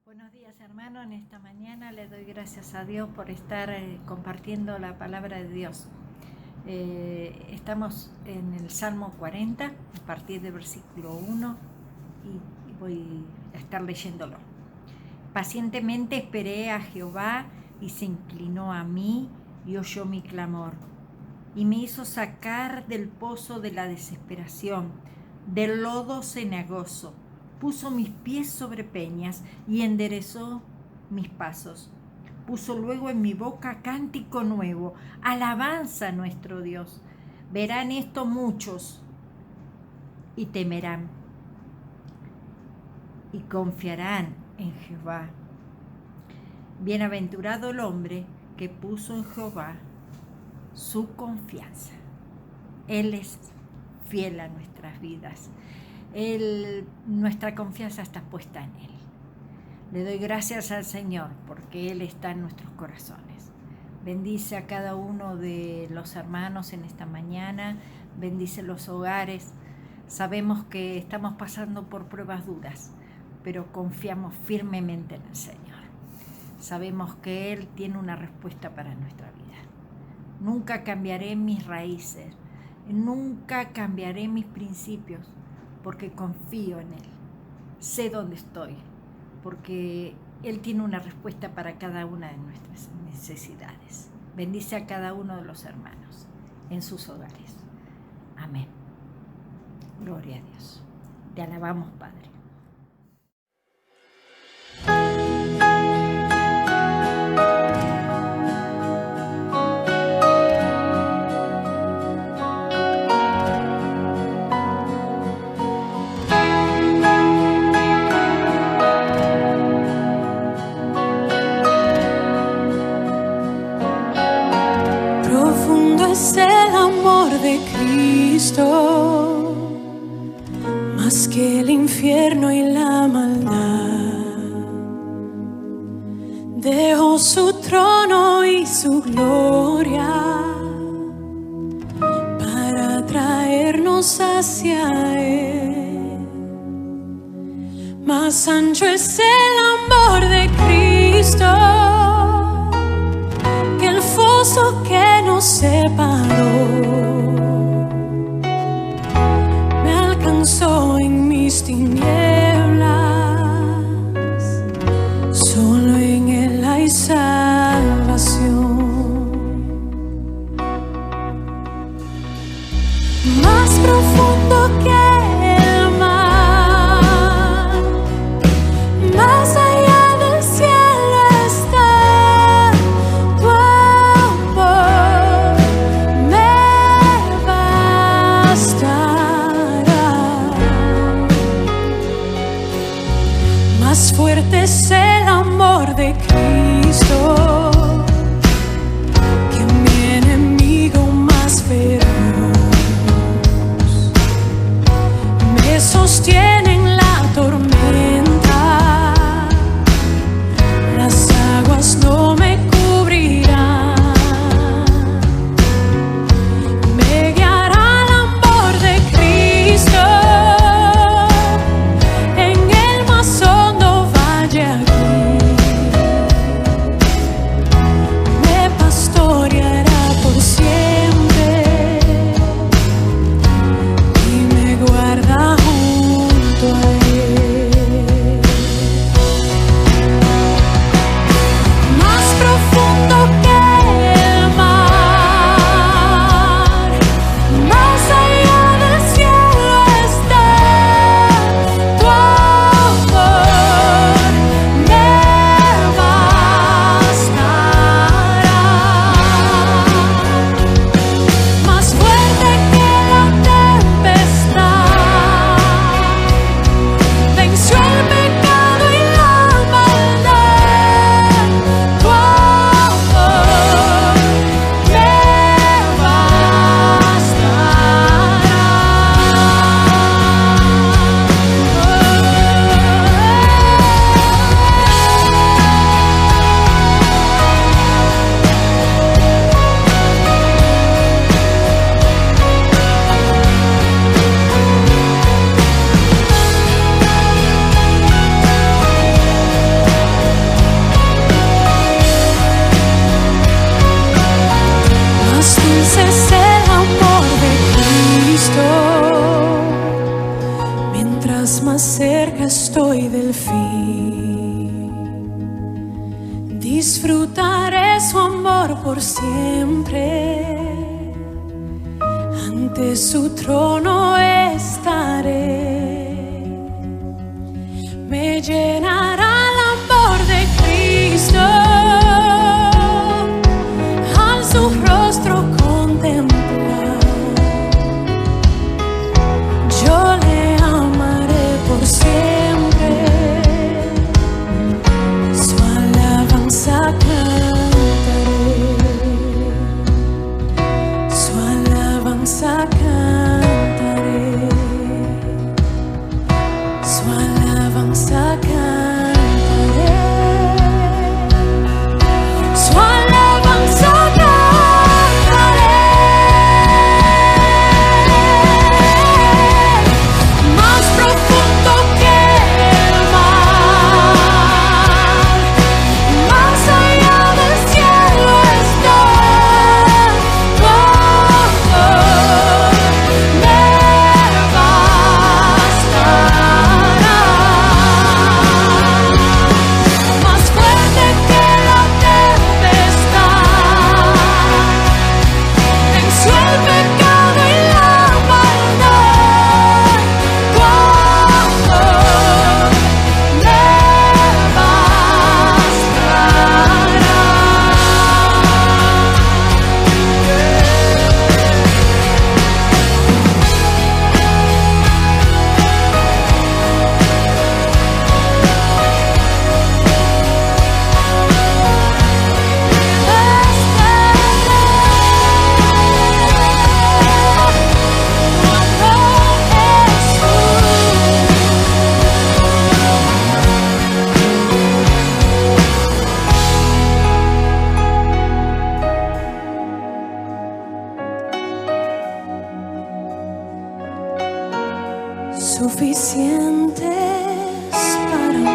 Buenos días, hermano. En esta mañana le doy gracias a Dios por estar compartiendo la palabra de Dios. Estamos en el Salmo 40, a partir del versículo 1, y voy a estar leyéndolo. Pacientemente esperé a Jehová y se inclinó a mí y oyó mi clamor, y me hizo sacar del pozo de la desesperación, del lodo cenagoso. Puso mis pies sobre peñas y enderezó mis pasos. Puso luego en mi boca cántico nuevo, alabanza a nuestro Dios. Verán esto muchos y temerán y confiarán en Jehová. Bienaventurado el hombre que puso en Jehová su confianza. Él es fiel a nuestras vidas. Nuestra confianza está puesta en Él. Le doy gracias al Señor porque Él está en nuestros corazones. Bendice a cada uno de los hermanos en esta mañana, bendice los hogares. Sabemos que estamos pasando por pruebas duras, pero confiamos firmemente en el Señor. Sabemos que Él tiene una respuesta para nuestra vida. Nunca cambiaré mis raíces, nunca cambiaré mis principios, porque confío en Él. Sé dónde estoy, porque Él tiene una respuesta para cada una de nuestras necesidades. Bendice a cada uno de los hermanos en sus hogares. Amén. Gloria a Dios. Te alabamos, Padre. Es el amor de Cristo, más que el infierno y la maldad. Dejó su trono y su gloria para traernos hacia Él. Más ancho es el amor de Cristo que el foso que nos separó. Me alcanzó en mis tinieblas, solo en Él hay salvación. Más profundo que el mar, más allá del cielo está tu amor, me bastará. Más fuerte es el amor de Cristo que mi enemigo más feroz. Me sostiene en la tormenta, las aguas no me cubrirán. Me guiará el amor de Cristo en el más hondo valle aquí. Me pastoreará por siempre y me guarda junto a más cerca estoy del fin. Disfrutaré su amor por siempre. Ante su trono estaré. Me llenará el amor de Cristo. Al su rostro contemplar, yo le amaré por siempre. Su alabanza cantaré. Su alabanza cantaré. Su alabanza cantaré. Su alabanza cantaré. Más profundo que el mar, más allá del cielo estoy. Oh, oh, me bastará. Más fuerte que la tempestad, venció el pecado y la maldad. Oh, oh, me suficientes para mí.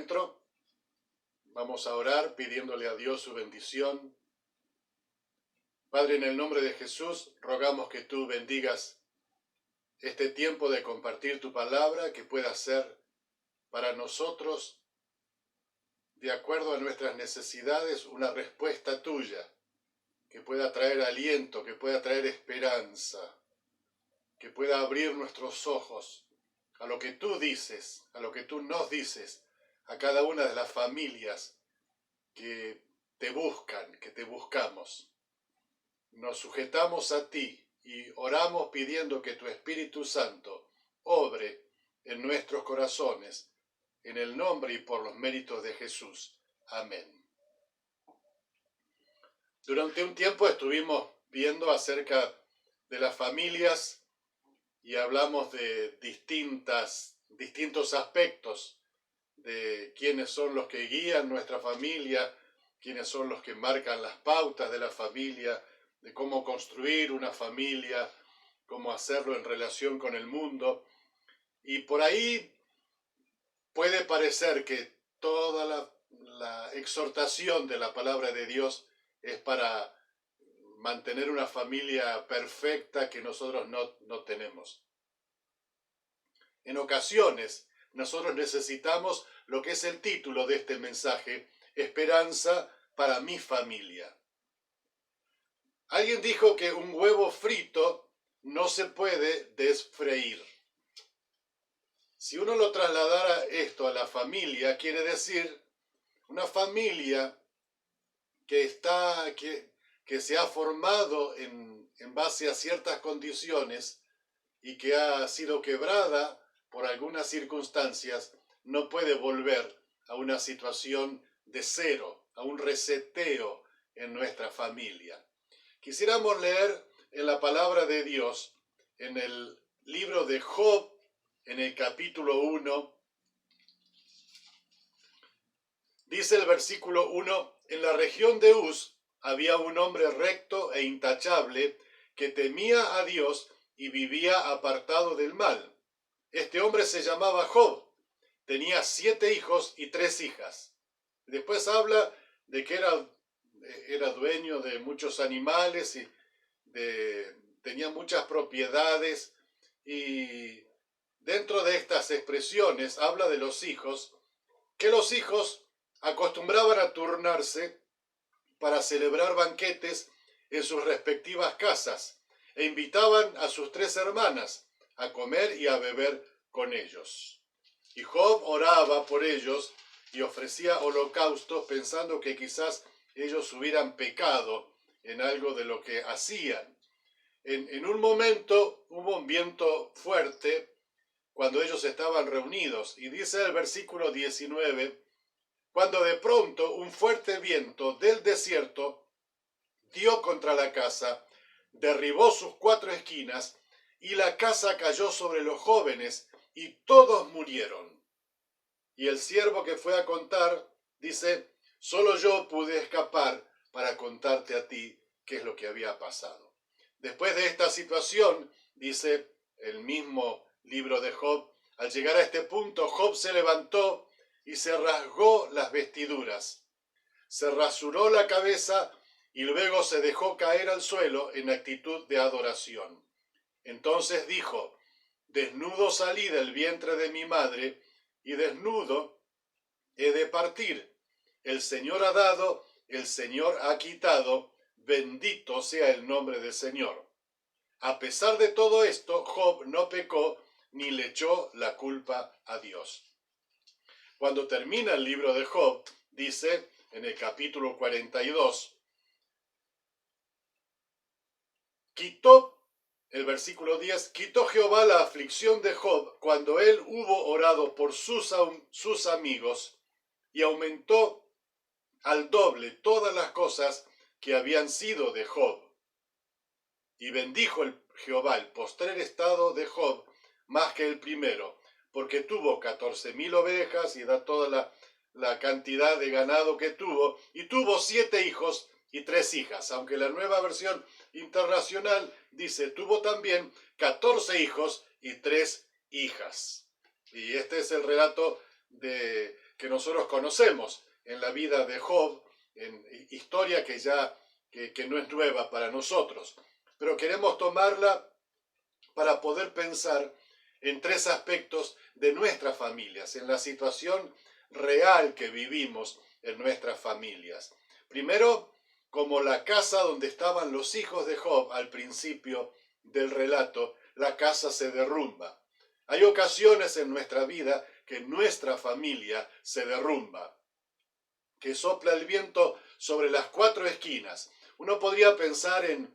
encuentro. Vamos a orar pidiéndole a Dios su bendición. Padre, en el nombre de Jesús, rogamos que tú bendigas este tiempo de compartir tu palabra, que pueda ser para nosotros, de acuerdo a nuestras necesidades, una respuesta tuya, que pueda traer aliento, que pueda traer esperanza, que pueda abrir nuestros ojos a lo que tú dices, a lo que tú nos dices, a cada una de las familias que te buscan, que te buscamos. Nos sujetamos a ti y oramos pidiendo que tu Espíritu Santo obre en nuestros corazones, en el nombre y por los méritos de Jesús. Amén. Durante un tiempo estuvimos viendo acerca de las familias y hablamos de distintos aspectos de quiénes son los que guían nuestra familia, quiénes son los que marcan las pautas de la familia, de cómo construir una familia, cómo hacerlo en relación con el mundo. Y por ahí puede parecer que toda la exhortación de la palabra de Dios es para mantener una familia perfecta que nosotros no tenemos. En ocasiones, nosotros necesitamos lo que es el título de este mensaje, Esperanza para mi familia. Alguien dijo que un huevo frito no se puede desfreír. Si uno lo trasladara esto a la familia, quiere decir una familia que se ha formado en base a ciertas condiciones y que ha sido quebrada por algunas circunstancias, no puede volver a una situación de cero, a un reseteo en nuestra familia. Quisiéramos leer en la palabra de Dios, en el libro de Job, en el capítulo 1, dice el versículo 1, en la región de Uz había un hombre recto e intachable que temía a Dios y vivía apartado del mal. Este hombre se llamaba Job, tenía 7 hijos y 3 hijas. Después habla de que era dueño de muchos animales y tenía muchas propiedades, y dentro de estas expresiones habla de los hijos, que los hijos acostumbraban a turnarse para celebrar banquetes en sus respectivas casas e invitaban a sus 3 hermanas a comer y a beber con ellos. Y Job oraba por ellos y ofrecía holocaustos pensando que quizás ellos hubieran pecado en algo de lo que hacían. En un momento hubo un viento fuerte cuando ellos estaban reunidos, y dice el versículo 19, cuando de pronto un fuerte viento del desierto dio contra la casa, derribó sus 4 esquinas, y la casa cayó sobre los jóvenes, y todos murieron. Y el siervo que fue a contar dice, solo yo pude escapar para contarte a ti qué es lo que había pasado. Después de esta situación, dice el mismo libro de Job, al llegar a este punto, Job se levantó y se rasgó las vestiduras, se rasuró la cabeza y luego se dejó caer al suelo en actitud de adoración. Entonces dijo, desnudo salí del vientre de mi madre y desnudo he de partir. El Señor ha dado, el Señor ha quitado, bendito sea el nombre del Señor. A pesar de todo esto, Job no pecó ni le echó la culpa a Dios. Cuando termina el libro de Job, dice en el capítulo 42, el versículo 10, quitó Jehová la aflicción de Job cuando él hubo orado por sus amigos y aumentó al doble todas las cosas que habían sido de Job. Y bendijo Jehová el postrer estado de Job más que el primero, porque tuvo 14,000 ovejas y da toda la cantidad de ganado que tuvo, y tuvo 7 hijos y 3 hijas, aunque la Nueva Versión Internacional dice, tuvo también 14 hijos y 3 hijas. Y este es el relato que nosotros conocemos en la vida de Job, en historia que no es nueva para nosotros. Pero queremos tomarla para poder pensar en tres aspectos de nuestras familias, en la situación real que vivimos en nuestras familias. Primero, como la casa donde estaban los hijos de Job al principio del relato, la casa se derrumba. Hay ocasiones en nuestra vida que nuestra familia se derrumba, que sopla el viento sobre las cuatro esquinas. Uno podría pensar en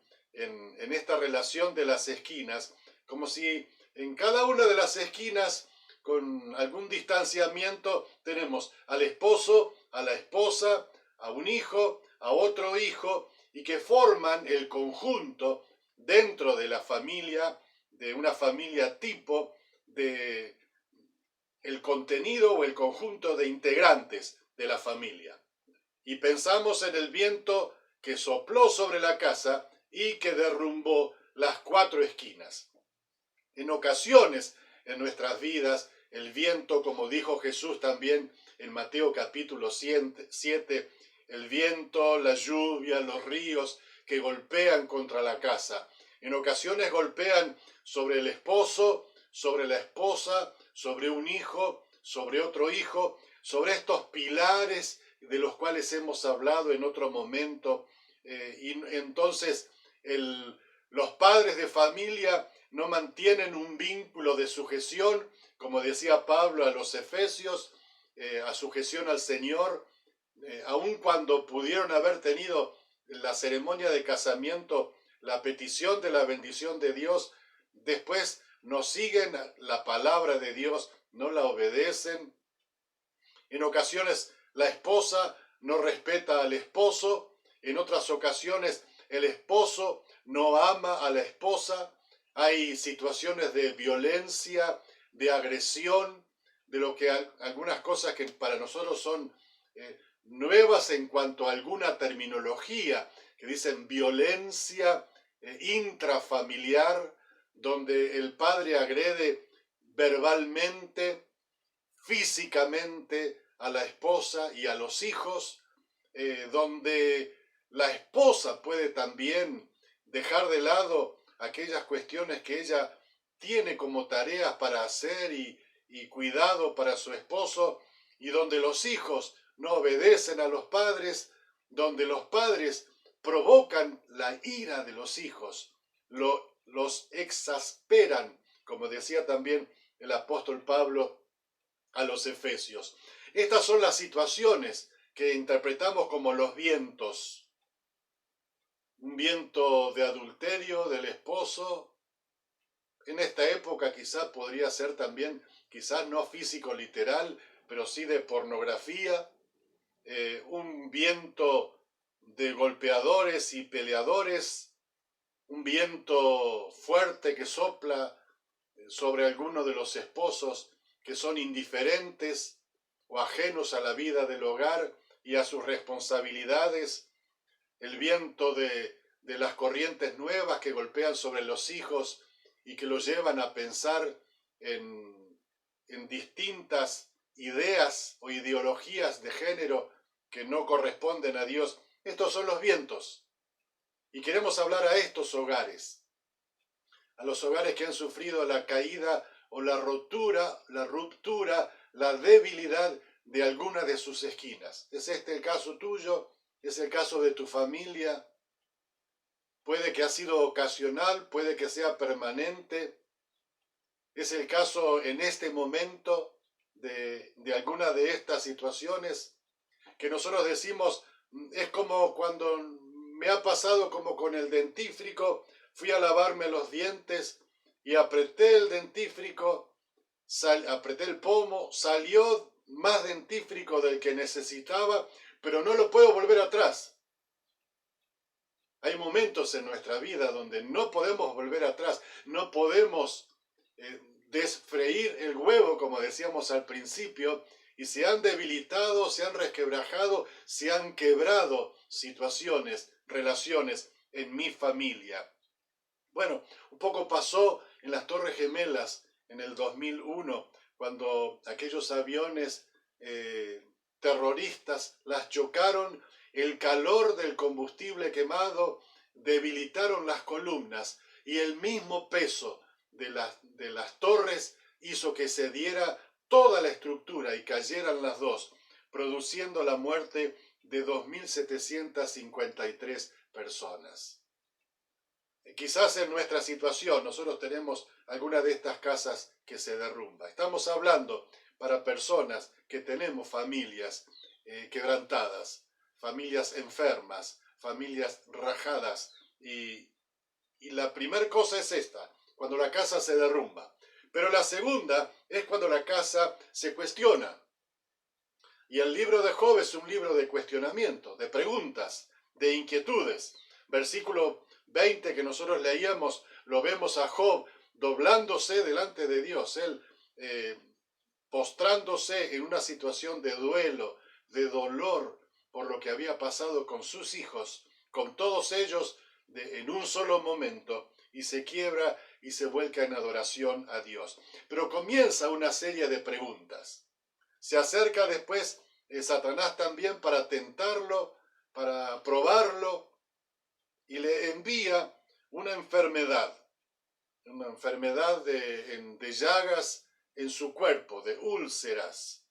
esta relación de las esquinas como si en cada una de las esquinas, con algún distanciamiento, tenemos al esposo, a la esposa, a un hijo, a otro hijo, y que forman el conjunto dentro de la familia, de una familia tipo, de el contenido o el conjunto de integrantes de la familia. Y pensamos en el viento que sopló sobre la casa y que derrumbó las cuatro esquinas. En ocasiones en nuestras vidas, el viento, como dijo Jesús también en Mateo capítulo 7, el viento, la lluvia, los ríos que golpean contra la casa. En ocasiones golpean sobre el esposo, sobre la esposa, sobre un hijo, sobre otro hijo, sobre estos pilares de los cuales hemos hablado en otro momento. Y entonces los padres de familia no mantienen un vínculo de sujeción, como decía Pablo a los Efesios, a sujeción al Señor, aun cuando pudieron haber tenido en la ceremonia de casamiento la petición de la bendición de Dios, después no siguen la palabra de Dios, no la obedecen. En ocasiones la esposa no respeta al esposo, en otras ocasiones el esposo no ama a la esposa. Hay situaciones de violencia, de agresión, de lo que algunas cosas que para nosotros son nuevas en cuanto a alguna terminología, que dicen violencia intrafamiliar, donde el padre agrede verbalmente, físicamente a la esposa y a los hijos, donde la esposa puede también dejar de lado aquellas cuestiones que ella tiene como tareas para hacer y cuidado para su esposo, y donde los hijos no obedecen a los padres, donde los padres provocan la ira de los hijos, los exasperan, como decía también el apóstol Pablo a los Efesios. Estas son las situaciones que interpretamos como los vientos. Un viento de adulterio del esposo. En esta época quizás podría ser también, quizás no físico literal, pero sí de pornografía. Un viento de golpeadores y peleadores. Un viento fuerte que sopla sobre alguno de los esposos que son indiferentes o ajenos a la vida del hogar y a sus responsabilidades. El viento de las corrientes nuevas que golpean sobre los hijos y que los llevan a pensar en distintas ideas o ideologías de género que no corresponden a Dios. Estos son los vientos. Y queremos hablar a estos hogares, a los hogares que han sufrido la caída o la ruptura, la debilidad de alguna de sus esquinas. ¿Es este el caso tuyo? ¿Es el caso de tu familia? Puede que ha sido ocasional, puede que sea permanente. ¿Es el caso en este momento de alguna de estas situaciones? Que nosotros decimos, es como cuando me ha pasado como con el dentífrico, fui a lavarme los dientes y apreté el dentífrico, apreté el pomo, salió más dentífrico del que necesitaba, pero no lo puedo volver atrás. Hay momentos en nuestra vida donde no podemos volver atrás, no podemos desfreír el huevo, como decíamos al principio, y se han debilitado, se han resquebrajado, se han quebrado situaciones, relaciones en mi familia. Bueno, un poco pasó en las Torres Gemelas en el 2001, cuando aquellos aviones terroristas las chocaron, el calor del combustible quemado debilitaron las columnas y el mismo peso de las torres hizo que se diera toda la estructura y cayeran las dos, produciendo la muerte de 2.753 personas. Quizás en nuestra situación nosotros tenemos alguna de estas casas que se derrumba. Estamos hablando para personas que tenemos familias quebrantadas, familias enfermas, familias rajadas. Y la primera cosa es esta, cuando la casa se derrumba. Pero la segunda es cuando la casa se cuestiona. Y el libro de Job es un libro de cuestionamiento, de preguntas, de inquietudes. Versículo 20 que nosotros leíamos, lo vemos a Job doblándose delante de Dios, él postrándose en una situación de duelo, de dolor por lo que había pasado con sus hijos, con todos ellos en un solo momento, y se quiebra y se vuelca en adoración a Dios. Pero comienza una serie de preguntas. Se acerca después Satanás también para tentarlo, para probarlo, y le envía una enfermedad de llagas en su cuerpo, de úlceras,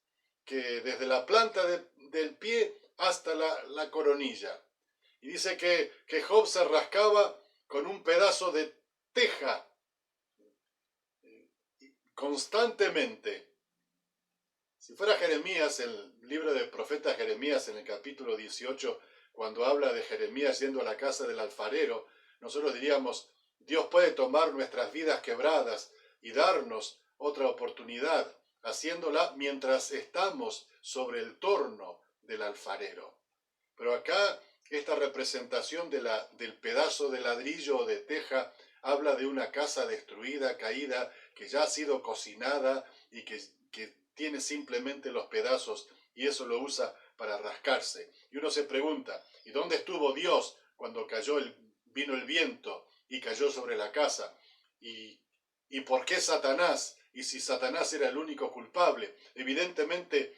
que desde la planta del pie hasta la coronilla. Y dice que Job se rascaba con un pedazo de teja constantemente. Si fuera Jeremías, el libro del profeta Jeremías en el capítulo 18, cuando habla de Jeremías yendo a la casa del alfarero, nosotros diríamos, Dios puede tomar nuestras vidas quebradas y darnos otra oportunidad, haciéndola mientras estamos sobre el torno del alfarero. Pero acá, esta representación del pedazo de ladrillo o de teja habla de una casa destruida, caída, que ya ha sido cocinada y que tiene simplemente los pedazos y eso lo usa para rascarse. Y uno se pregunta, ¿y dónde estuvo Dios cuando vino el viento y cayó sobre la casa? ¿Y por qué Satanás? Y si Satanás era el único culpable. Evidentemente,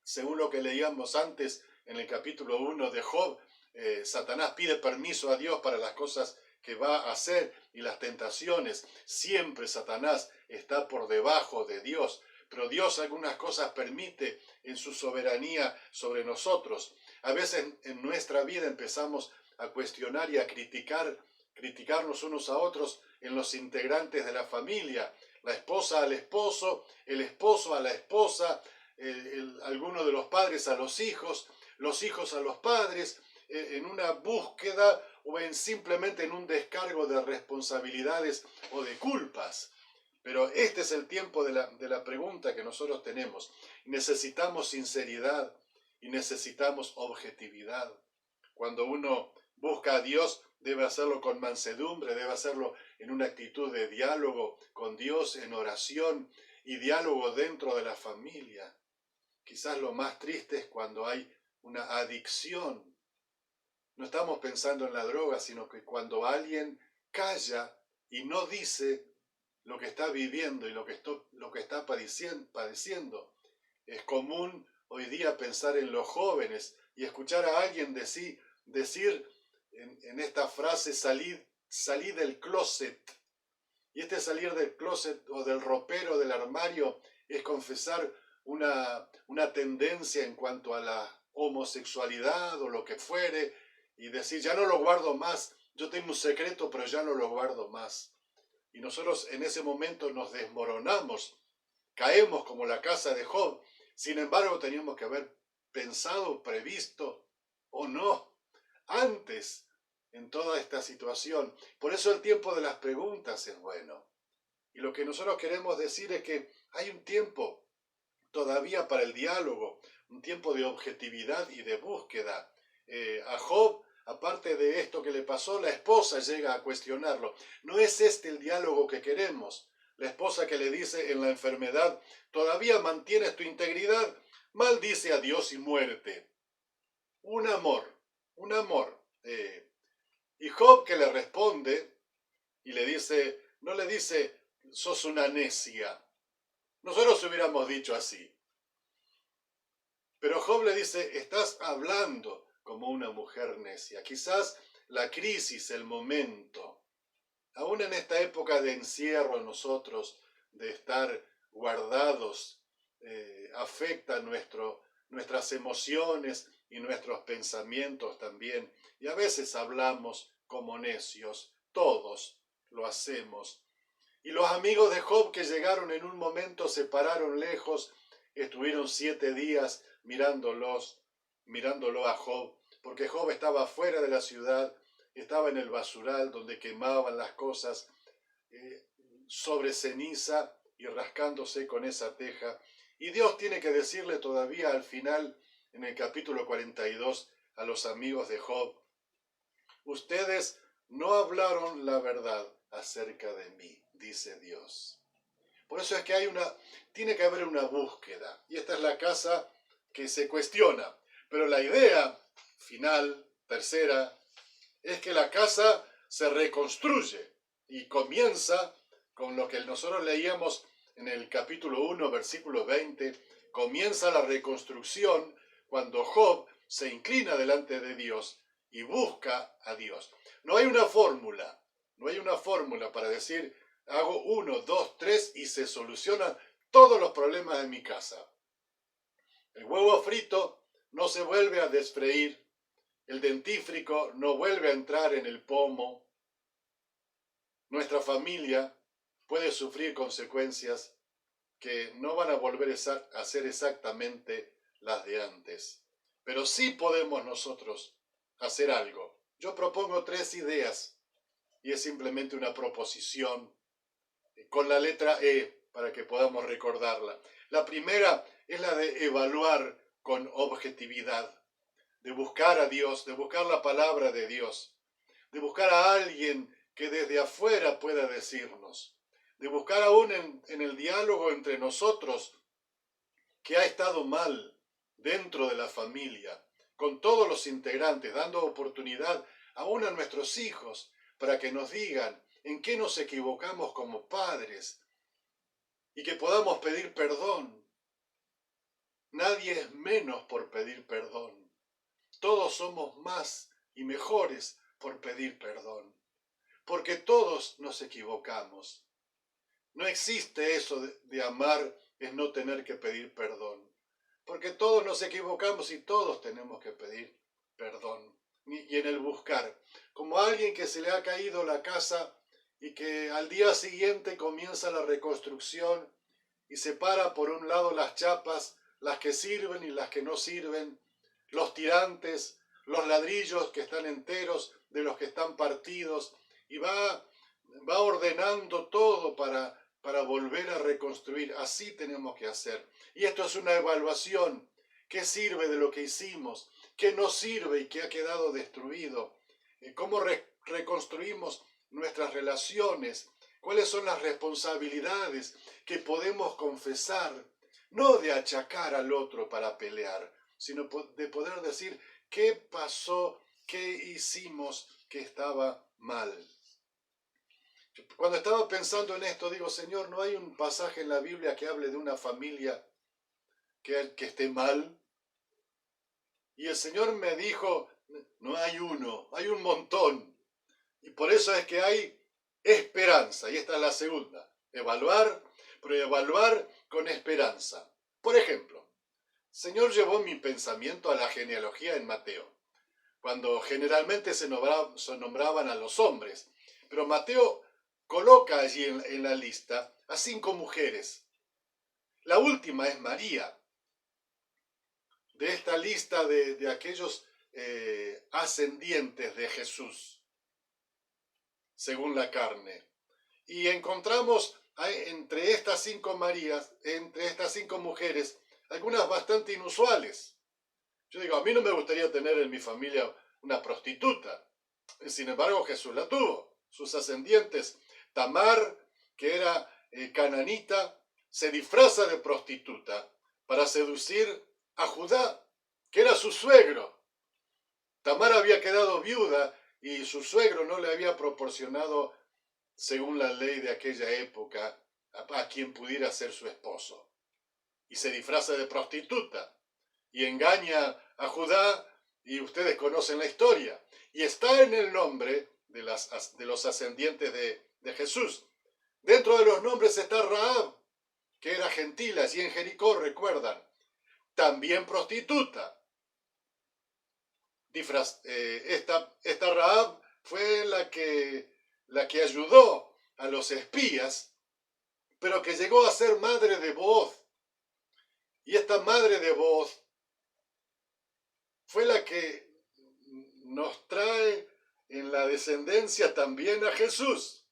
según lo que leíamos antes en el capítulo 1 de Job, Satanás pide permiso a Dios para las cosas que va a hacer y las tentaciones. Siempre Satanás está por debajo de Dios. Pero Dios algunas cosas permite en su soberanía sobre nosotros. A veces en nuestra vida empezamos a cuestionar y a criticarnos unos a otros en los integrantes de la familia. La esposa al esposo, el esposo a la esposa, alguno de los padres a los hijos a los padres, en una búsqueda o simplemente en un descargo de responsabilidades o de culpas. Pero este es el tiempo de la pregunta que nosotros tenemos. Necesitamos sinceridad y necesitamos objetividad. Cuando uno busca a Dios, debe hacerlo con mansedumbre, debe hacerlo en una actitud de diálogo con Dios, en oración y diálogo dentro de la familia. Quizás lo más triste es cuando hay una adicción. No estamos pensando en la droga, sino que cuando alguien calla y no dice lo que está viviendo y lo que está padeciendo. Es común hoy día pensar en los jóvenes y escuchar a alguien decir en esta frase, salí del closet. Y este salir del closet o del ropero, del armario, es confesar una tendencia en cuanto a la homosexualidad o lo que fuere, y decir, ya no lo guardo más, yo tengo un secreto, pero ya no lo guardo más. Y nosotros en ese momento nos desmoronamos, caemos como la casa de Job. Sin embargo, teníamos que haber pensado, previsto o no, antes en toda esta situación. Por eso el tiempo de las preguntas es bueno. Y lo que nosotros queremos decir es que hay un tiempo todavía para el diálogo, un tiempo de objetividad y de búsqueda. A Job, aparte de esto que le pasó, la esposa llega a cuestionarlo. ¿No es este el diálogo que queremos? La esposa que le dice en la enfermedad, ¿todavía mantienes tu integridad? Maldice a Dios y muérete. Un amor. Y Job que le responde y le dice, no le dice, sos una necia. Nosotros hubiéramos dicho así. Pero Job le dice, estás hablando como una mujer necia. Quizás la crisis, el momento, aún en esta época de encierro nosotros, de estar guardados, afecta nuestras emociones y nuestros pensamientos también. Y a veces hablamos como necios, todos lo hacemos. Y los amigos de Job que llegaron en un momento se pararon lejos, estuvieron 7 días mirándolo a Job, porque Job estaba fuera de la ciudad, estaba en el basural donde quemaban las cosas sobre ceniza y rascándose con esa teja. Y Dios tiene que decirle todavía al final, en el capítulo 42, a los amigos de Job, ustedes no hablaron la verdad acerca de mí, dice Dios. Por eso es que tiene que haber una búsqueda. Y esta es la casa que se cuestiona. Pero la idea final, tercera, es que la casa se reconstruye y comienza con lo que nosotros leíamos en el capítulo 1, versículo 20. Comienza la reconstrucción cuando Job se inclina delante de Dios y busca a Dios. No hay una fórmula para decir, hago 1, 2, 3 y se solucionan todos los problemas de mi casa. El huevo frito no se vuelve a desfreír, el dentífrico no vuelve a entrar en el pomo. Nuestra familia puede sufrir consecuencias que no van a volver a ser exactamente las de antes. Pero sí podemos nosotros hacer algo. Yo propongo 3 ideas y es simplemente una proposición con la letra E para que podamos recordarla. La primera es la de evaluar con objetividad, de buscar a Dios, de buscar la palabra de Dios, de buscar a alguien que desde afuera pueda decirnos, de buscar aún en el diálogo entre nosotros que ha estado mal dentro de la familia, con todos los integrantes, dando oportunidad aún a nuestros hijos para que nos digan en qué nos equivocamos como padres y que podamos pedir perdón. Nadie es menos por pedir perdón. Todos somos más y mejores por pedir perdón, porque todos nos equivocamos. No existe eso de amar es no tener que pedir perdón, porque todos nos equivocamos y todos tenemos que pedir perdón. Y en el buscar, como alguien que se le ha caído la casa y que al día siguiente comienza la reconstrucción y separa por un lado las chapas, las que sirven y las que no sirven, los tirantes, los ladrillos que están enteros de los que están partidos, y va ordenando todo para volver a reconstruir. Así tenemos que hacer. Y esto es una evaluación. ¿Qué sirve de lo que hicimos? ¿Qué no sirve y qué ha quedado destruido? ¿Cómo reconstruimos nuestras relaciones? ¿Cuáles son las responsabilidades que podemos confesar? No de achacar al otro para pelear, sino de poder decir qué pasó, qué hicimos que estaba mal. Cuando estaba pensando en esto, digo, Señor, ¿no hay un pasaje en la Biblia que hable de una familia que esté mal? Y el Señor me dijo, no hay uno, hay un montón. Y por eso es que hay esperanza. Y esta es la segunda. Evaluar, pero evaluar con esperanza. Por ejemplo, el Señor llevó mi pensamiento a la genealogía en Mateo, cuando generalmente se nombraban a los hombres. Pero Mateo coloca allí en la lista a 5 mujeres. La última es María. De esta lista de aquellos ascendientes de Jesús, según la carne. Y encontramos entre estas 5 Marías, entre estas 5 mujeres, algunas bastante inusuales. Yo digo, a mí no me gustaría tener en mi familia una prostituta. Sin embargo, Jesús la tuvo. Sus ascendientes, Tamar, que era cananita, se disfraza de prostituta para seducir a Judá, que era su suegro. Tamar había quedado viuda y su suegro no le había proporcionado, según la ley de aquella época, a quien pudiera ser su esposo. Y se disfraza de prostituta. y engaña a Judá, y ustedes conocen la historia. Y está en el nombre de los ascendientes de Jesús. Dentro de los nombres está Rahab, que era gentil, allí en Jericó, recuerdan. También prostituta. Esta Rahab fue la que ayudó a los espías, pero que llegó a ser madre de Booz. Y esta madre de Booz fue la que nos trae en la descendencia también a Jesús.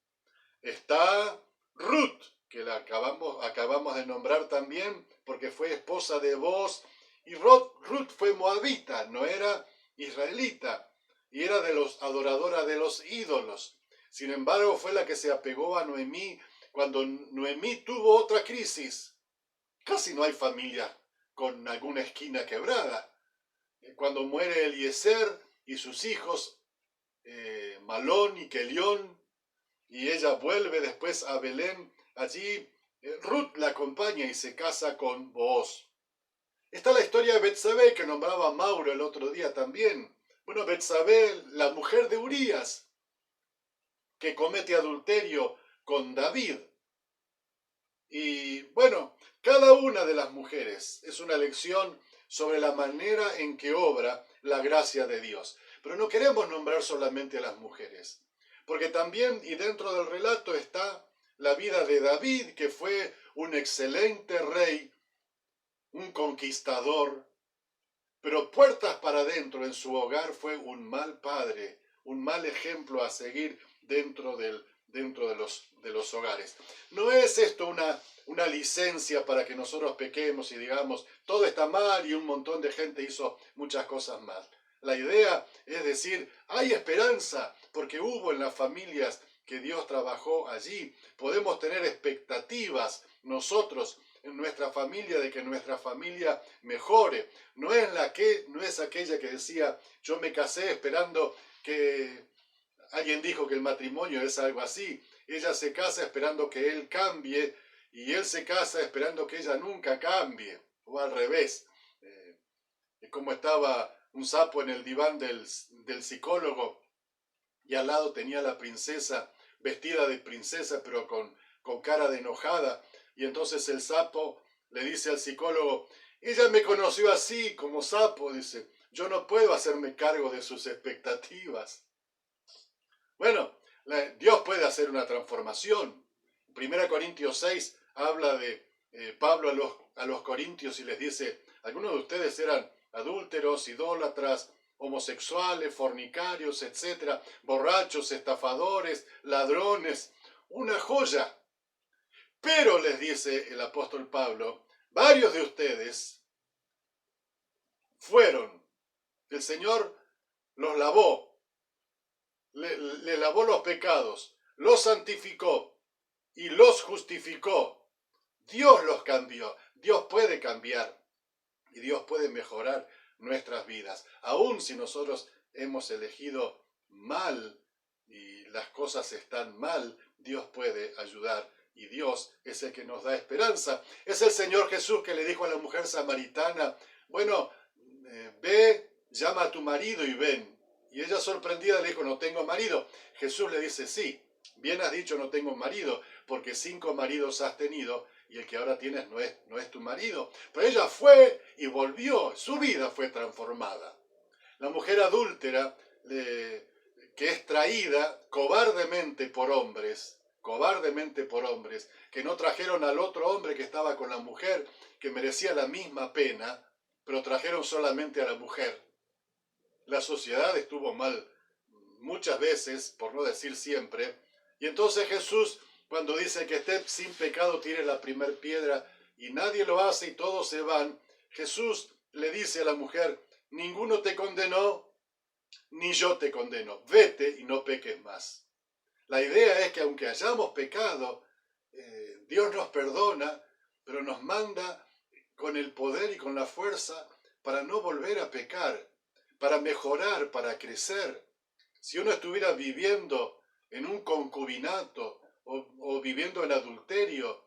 Está Ruth, que la acabamos de nombrar también, porque fue esposa de Booz. Y Ruth fue moabita, no era israelita, y era adoradora de los ídolos. Sin embargo, fue la que se apegó a Noemí cuando Noemí tuvo otra crisis. Casi no hay familia con alguna esquina quebrada. Cuando muere Eliezer y sus hijos, Malón y Kelión, y ella vuelve después a Belén, allí Ruth la acompaña y se casa con Booz. Está la historia de Betsabé, que nombraba Mauro el otro día también. Bueno, Betsabé, la mujer de Urías, que comete adulterio con David. Y bueno, cada una de las mujeres es una lección sobre la manera en que obra la gracia de Dios. Pero no queremos nombrar solamente a las mujeres, porque también, y dentro del relato está la vida de David, que fue un excelente rey, un conquistador, pero puertas para adentro en su hogar fue un mal padre, un mal ejemplo a seguir dentro de los hogares. No es esto una licencia para que nosotros pequemos y digamos, todo está mal y un montón de gente hizo muchas cosas mal. La idea es decir, hay esperanza, porque hubo en las familias que Dios trabajó allí. Podemos tener expectativas nosotros en nuestra familia de que nuestra familia mejore. No es aquella que decía, yo me casé esperando que... Alguien dijo que el matrimonio es algo así. Ella se casa esperando que él cambie y él se casa esperando que ella nunca cambie. O al revés. Es como estaba un sapo en el diván del psicólogo y al lado tenía la princesa vestida de princesa pero con cara de enojada. Y entonces el sapo le dice al psicólogo, ella me conoció así como sapo, dice, yo no puedo hacerme cargo de sus expectativas. Bueno, Dios puede hacer una transformación. 1 Corintios 6 habla de Pablo a los corintios y les dice, algunos de ustedes eran adúlteros, idólatras, homosexuales, fornicarios, etcétera, borrachos, estafadores, ladrones, una joya. Pero les dice el apóstol Pablo, varios de ustedes el Señor los lavó, le lavó los pecados, los santificó y los justificó. Dios los cambió. Dios puede cambiar y Dios puede mejorar nuestras vidas. Aun si nosotros hemos elegido mal y las cosas están mal, Dios puede ayudar y Dios es el que nos da esperanza. Es el Señor Jesús que le dijo a la mujer samaritana, bueno, ve, llama a tu marido y ven. Y ella sorprendida le dijo, no tengo marido. Jesús le dice, sí, bien has dicho, no tengo marido, porque 5 maridos has tenido y el que ahora tienes no es tu marido. Pero ella fue y volvió, su vida fue transformada. La mujer adúltera, que es traída cobardemente por hombres, que no trajeron al otro hombre que estaba con la mujer, que merecía la misma pena, pero trajeron solamente a la mujer. La sociedad estuvo mal muchas veces, por no decir siempre, y entonces Jesús, cuando dice que esté sin pecado, tire la primer piedra, y nadie lo hace y todos se van, Jesús le dice a la mujer, ninguno te condenó, ni yo te condeno, vete y no peques más. La idea es que aunque hayamos pecado, Dios nos perdona, pero nos manda con el poder y con la fuerza para no volver a pecar, para mejorar, para crecer. Si uno estuviera viviendo en un concubinato o viviendo en adulterio,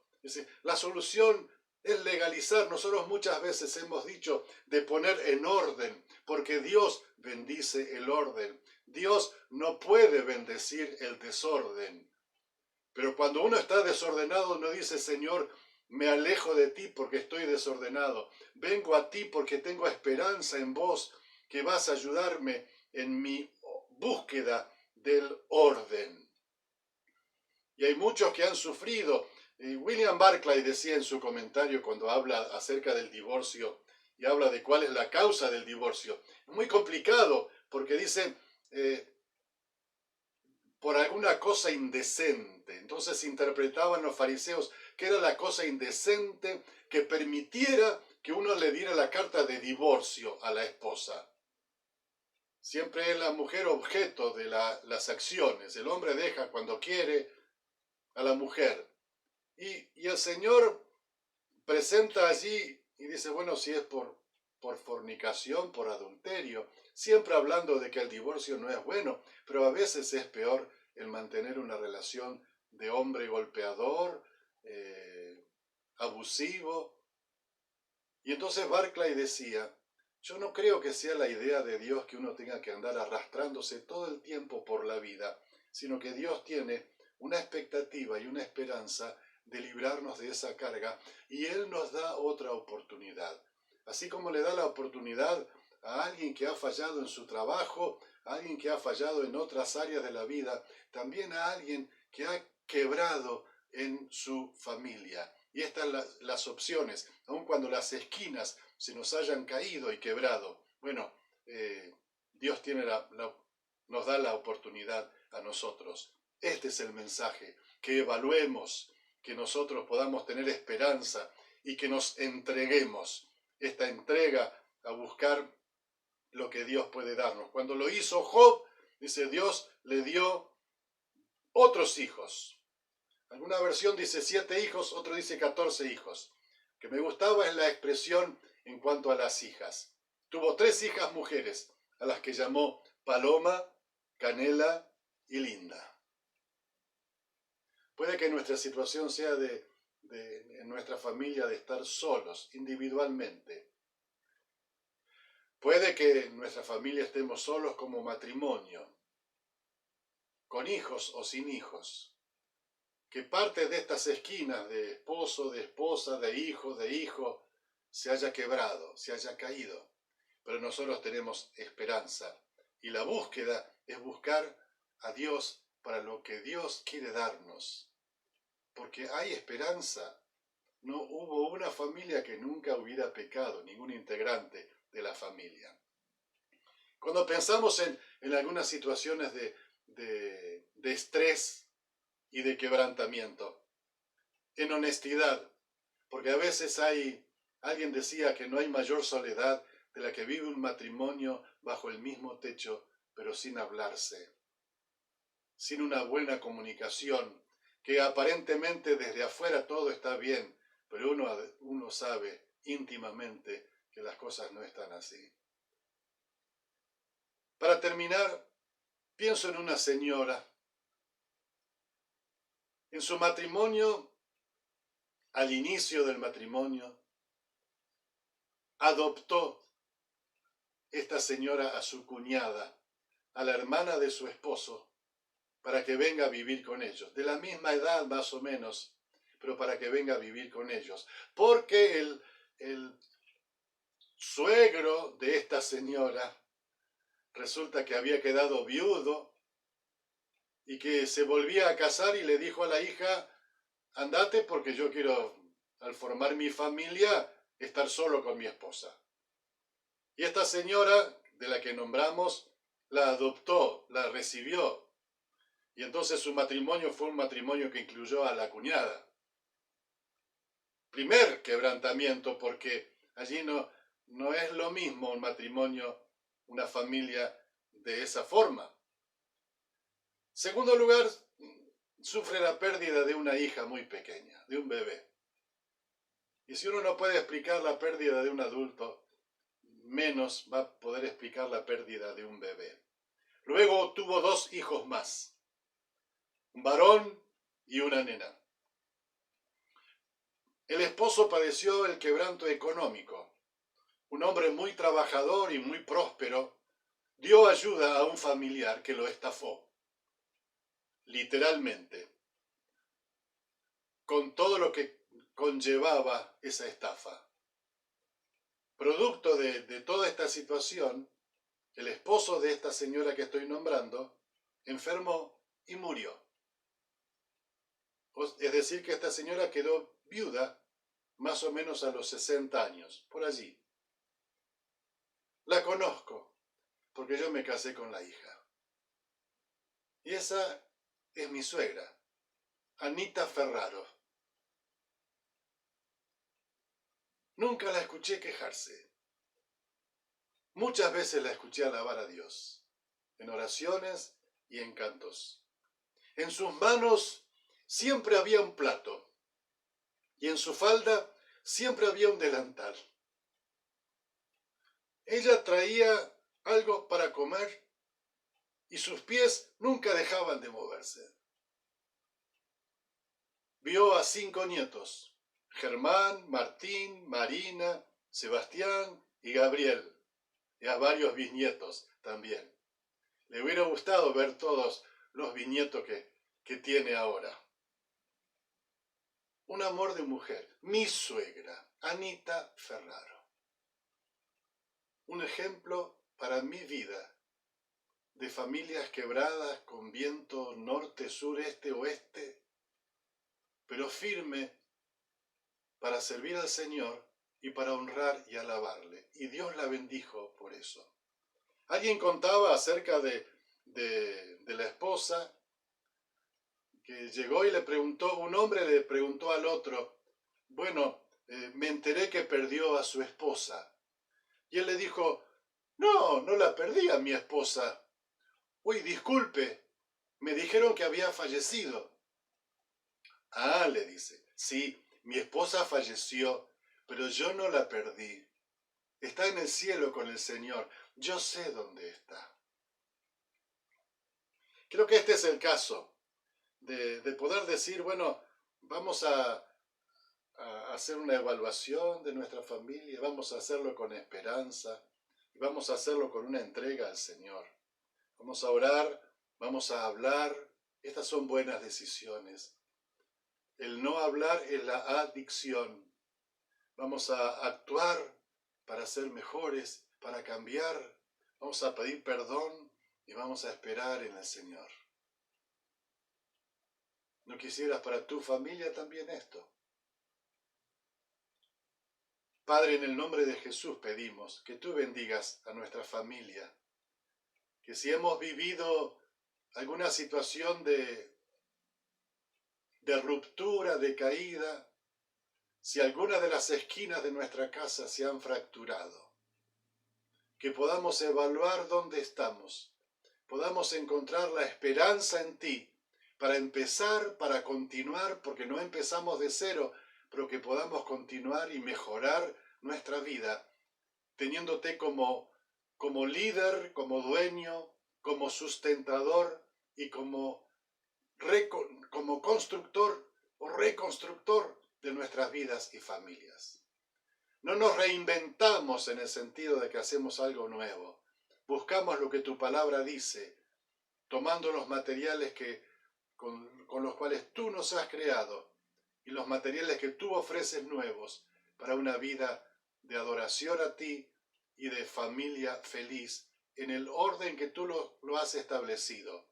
la solución es legalizar. Nosotros muchas veces hemos dicho de poner en orden, porque Dios bendice el orden. Dios no puede bendecir el desorden. Pero cuando uno está desordenado, uno dice, Señor, me alejo de ti porque estoy desordenado. Vengo a ti porque tengo esperanza en vos, que vas a ayudarme en mi búsqueda del orden. Y hay muchos que han sufrido. William Barclay decía en su comentario cuando habla acerca del divorcio y habla de cuál es la causa del divorcio. Es muy complicado porque dice por alguna cosa indecente. Entonces interpretaban los fariseos que era la cosa indecente que permitiera que uno le diera la carta de divorcio a la esposa. Siempre es la mujer objeto de las acciones. El hombre deja cuando quiere a la mujer. Y el Señor presenta allí y dice, bueno, si es por fornicación, por adulterio, siempre hablando de que el divorcio no es bueno, pero a veces es peor el mantener una relación de hombre golpeador, abusivo. Y entonces Barclay decía, yo no creo que sea la idea de Dios que uno tenga que andar arrastrándose todo el tiempo por la vida, sino que Dios tiene una expectativa y una esperanza de librarnos de esa carga, y Él nos da otra oportunidad. Así como le da la oportunidad a alguien que ha fallado en su trabajo, a alguien que ha fallado en otras áreas de la vida, también a alguien que ha quebrado en su familia. Y estas las opciones, aun cuando las esquinas se nos hayan caído y quebrado. Bueno, Dios tiene nos da la oportunidad a nosotros. Este es el mensaje, que evaluemos, que nosotros podamos tener esperanza y que nos entreguemos. Esta entrega a buscar lo que Dios puede darnos. Cuando lo hizo Job, dice, Dios le dio otros hijos. Alguna versión dice 7 hijos, otro dice 14 hijos. Que me gustaba es la expresión en cuanto a las hijas. Tuvo 3 hijas mujeres, a las que llamó Paloma, Canela y Linda. Puede que nuestra situación sea en nuestra familia de estar solos, individualmente. Puede que en nuestra familia estemos solos como matrimonio, con hijos o sin hijos. Que parte de estas esquinas de esposo, de esposa, de hijo, se haya quebrado, se haya caído. Pero nosotros tenemos esperanza. Y la búsqueda es buscar a Dios para lo que Dios quiere darnos. Porque hay esperanza. No hubo una familia que nunca hubiera pecado, ningún integrante de la familia. Cuando pensamos en algunas situaciones de estrés y de quebrantamiento, en honestidad, porque a veces alguien decía que no hay mayor soledad de la que vive un matrimonio bajo el mismo techo, pero sin hablarse, sin una buena comunicación, que aparentemente desde afuera todo está bien, pero uno sabe íntimamente que las cosas no están así. Para terminar, pienso en una señora. En su matrimonio, al inicio del matrimonio, adoptó esta señora a su cuñada, a la hermana de su esposo, para que venga a vivir con ellos, de la misma edad más o menos, pero para que venga a vivir con ellos. Porque el suegro de esta señora resulta que había quedado viudo y que se volvía a casar y le dijo a la hija, andate porque yo quiero, al formar mi familia, estar solo con mi esposa. Y esta señora, de la que nombramos, la adoptó, la recibió. Y entonces su matrimonio fue un matrimonio que incluyó a la cuñada. Primer quebrantamiento, porque allí no es lo mismo un matrimonio, una familia de esa forma. Segundo lugar, sufre la pérdida de una hija muy pequeña, de un bebé. Y si uno no puede explicar la pérdida de un adulto, menos va a poder explicar la pérdida de un bebé. Luego tuvo 2 hijos más, un varón y una nena. El esposo padeció el quebranto económico. Un hombre muy trabajador y muy próspero dio ayuda a un familiar que lo estafó, literalmente, con todo lo que conllevaba esa estafa. Producto de toda esta situación, el esposo de esta señora que estoy nombrando enfermó y murió. Es decir, que esta señora quedó viuda más o menos a los 60 años, por allí. La conozco, porque yo me casé con la hija. Y esa es mi suegra, Anita Ferraro. Nunca la escuché quejarse. Muchas veces la escuché alabar a Dios, en oraciones y en cantos. En sus manos siempre había un plato, y en su falda siempre había un delantal. Ella traía algo para comer y sus pies nunca dejaban de moverse. Vio a 5 nietos, Germán, Martín, Marina, Sebastián y Gabriel, y a varios bisnietos también. Le hubiera gustado ver todos los bisnietos que tiene ahora. Un amor de mujer, mi suegra, Anita Ferraro. Un ejemplo para mi vida de familias quebradas con viento norte, sur, este, oeste, pero firme para servir al Señor y para honrar y alabarle. Y Dios la bendijo por eso. Alguien contaba acerca de la esposa que llegó y le preguntó, un hombre le preguntó al otro, bueno, me enteré que perdió a su esposa. Y él le dijo, no la perdí a mi esposa. Uy, disculpe, me dijeron que había fallecido. Ah, le dice, sí, mi esposa falleció, pero yo no la perdí. Está en el cielo con el Señor. Yo sé dónde está. Creo que este es el caso de poder decir, bueno, vamos a hacer una evaluación de nuestra familia, vamos a hacerlo con esperanza y vamos a hacerlo con una entrega al Señor. Vamos a orar, vamos a hablar. Estas son buenas decisiones. El no hablar es la adicción. Vamos a actuar para ser mejores, para cambiar. Vamos a pedir perdón y vamos a esperar en el Señor. ¿No quisieras para tu familia también esto? Padre, en el nombre de Jesús pedimos que tú bendigas a nuestra familia, que si hemos vivido alguna situación de ruptura, de caída, si alguna de las esquinas de nuestra casa se han fracturado, que podamos evaluar dónde estamos, podamos encontrar la esperanza en ti para empezar, para continuar, porque no empezamos de cero, pero que podamos continuar y mejorar nuestra vida, teniéndote como líder, como dueño, como sustentador y como constructor o reconstructor de nuestras vidas y familias. No nos reinventamos en el sentido de que hacemos algo nuevo. Buscamos lo que tu palabra dice, tomando los materiales con los cuales tú nos has creado y los materiales que tú ofreces nuevos para una vida de adoración a ti y de familia feliz en el orden que tú lo has establecido,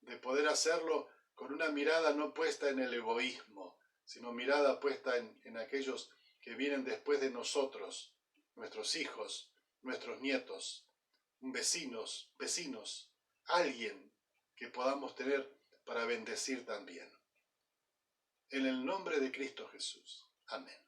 de poder hacerlo con una mirada no puesta en el egoísmo, sino mirada puesta en aquellos que vienen después de nosotros, nuestros hijos, nuestros nietos, vecinos, alguien que podamos tener para bendecir también. En el nombre de Cristo Jesús. Amén.